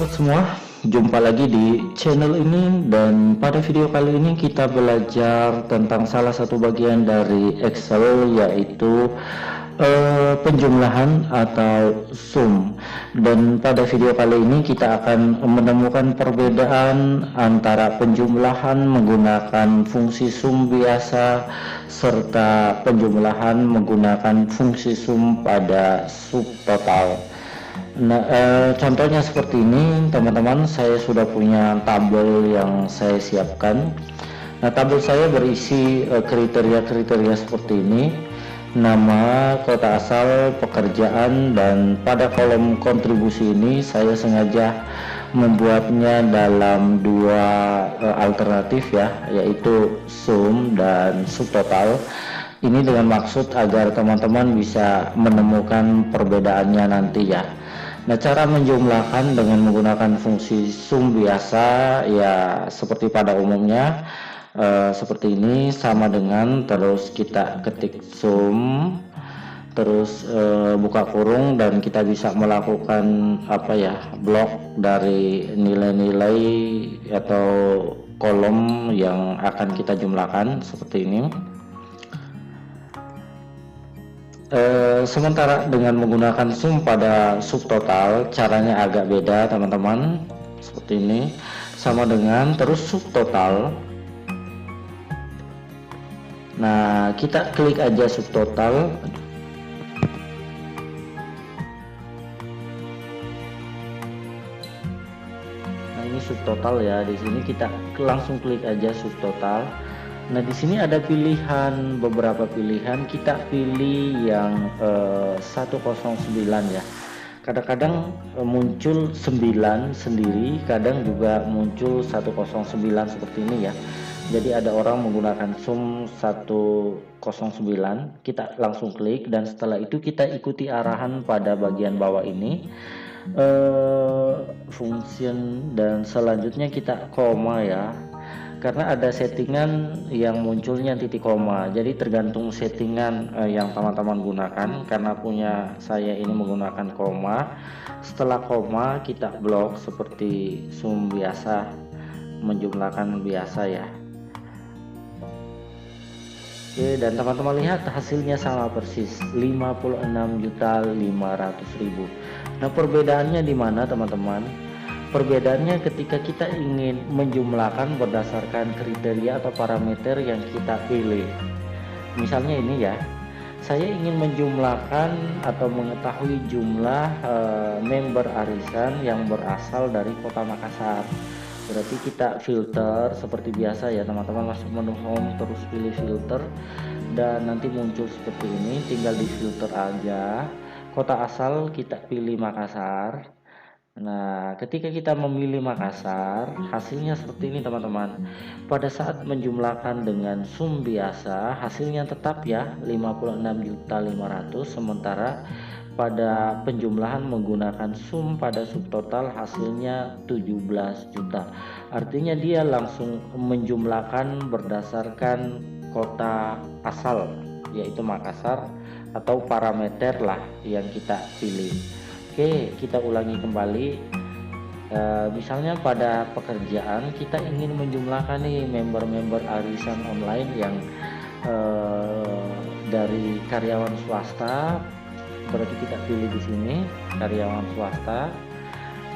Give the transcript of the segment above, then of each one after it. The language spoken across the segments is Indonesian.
sobat semua, jumpa lagi di channel ini, dan pada video kali ini kita belajar tentang salah satu bagian dari Excel, yaitu penjumlahan atau sum. Dan pada video kali ini kita akan menemukan perbedaan antara penjumlahan menggunakan fungsi sum biasa serta penjumlahan menggunakan fungsi sum pada subtotal. Nah, contohnya seperti ini teman-teman, saya sudah punya tabel yang saya siapkan. Nah, tabel saya berisi kriteria-kriteria seperti ini: nama, kota asal, pekerjaan, dan pada kolom kontribusi ini saya sengaja membuatnya dalam dua alternatif ya, yaitu sum dan subtotal. Ini dengan maksud agar teman-teman bisa menemukan perbedaannya nanti ya. Nah, cara menjumlahkan dengan menggunakan fungsi sum biasa ya seperti pada umumnya, seperti ini, sama dengan terus kita ketik sum, terus buka kurung, dan kita bisa melakukan blok dari nilai-nilai atau kolom yang akan kita jumlahkan seperti ini. Sementara dengan menggunakan sum pada subtotal caranya agak beda teman-teman, seperti ini, sama dengan terus subtotal. Nah, kita klik aja subtotal. Nah, ini subtotal ya, di sini kita langsung klik aja subtotal. Nah, di sini ada pilihan, beberapa pilihan, kita pilih yang 109 ya. Kadang-kadang muncul 9 sendiri, kadang juga muncul 109 seperti ini ya. Jadi ada orang menggunakan sum 109, kita langsung klik, dan setelah itu kita ikuti arahan pada bagian bawah ini, function, dan selanjutnya kita koma ya. Karena ada settingan yang munculnya titik koma, jadi tergantung settingan yang teman-teman gunakan. Karena punya saya ini menggunakan koma, setelah koma kita blok seperti sum biasa, menjumlahkan biasa ya. Oke, dan teman-teman lihat hasilnya sama persis, 56.500.000. Nah, perbedaannya di mana teman-teman? Perbedaannya ketika kita ingin menjumlahkan berdasarkan kriteria atau parameter yang kita pilih. Misalnya ini ya, saya ingin menjumlahkan atau mengetahui jumlah member arisan yang berasal dari Kota Makassar. Berarti kita filter seperti biasa ya teman-teman, masuk menu home, terus pilih filter, dan nanti muncul seperti ini, tinggal di filter aja. Kota asal kita pilih Makassar. Nah, ketika kita memilih Makassar, hasilnya seperti ini teman-teman. Pada saat menjumlahkan dengan sum biasa, hasilnya tetap ya 56.500.000, sementara pada penjumlahan menggunakan sum pada subtotal hasilnya 17 juta. Artinya dia langsung menjumlahkan berdasarkan kota asal, yaitu Makassar, atau parameter lah yang kita pilih. Oke, kita ulangi kembali. Misalnya pada pekerjaan kita ingin menjumlahkan nih member-member arisan online yang dari karyawan swasta. Berarti kita pilih di sini karyawan swasta.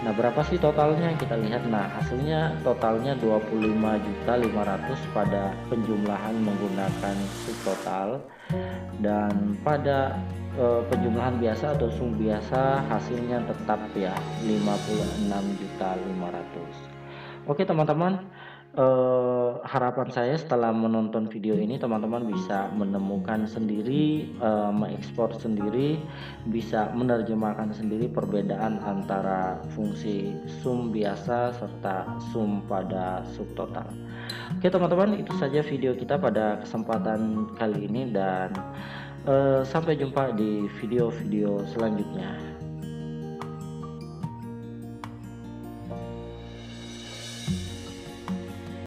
Nah, berapa sih totalnya? Kita lihat. Nah, hasilnya totalnya 25.500.000 pada penjumlahan menggunakan subtotal, dan pada penjumlahan biasa atau sum biasa hasilnya tetap ya 56.500.000. Oke teman-teman, harapan saya setelah menonton video ini teman-teman bisa menemukan sendiri, mengekspor sendiri, bisa menerjemahkan sendiri perbedaan antara fungsi sum biasa serta sum pada subtotal. Oke teman-teman, itu saja video kita pada kesempatan kali ini, dan sampai jumpa di video-video selanjutnya.